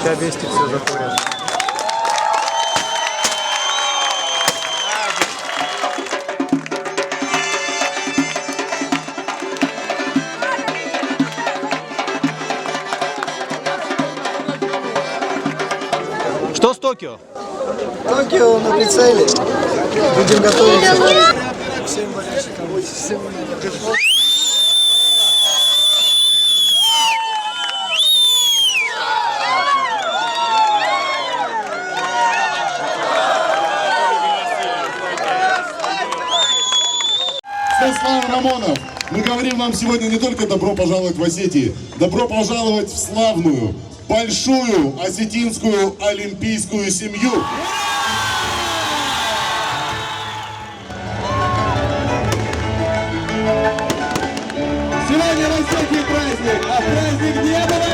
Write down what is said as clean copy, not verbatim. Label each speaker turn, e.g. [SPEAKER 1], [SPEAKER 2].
[SPEAKER 1] Сейчас вести все закурят. Что с Токио?
[SPEAKER 2] Токио на прицеле. Будем готовиться. Всем болельщикам.
[SPEAKER 3] Станислав Рамонов, мы говорим вам сегодня не только добро пожаловать в Осетию, добро пожаловать в славную, большую осетинскую олимпийскую семью.
[SPEAKER 4] Сегодня в Осетии праздник, а праздник не было.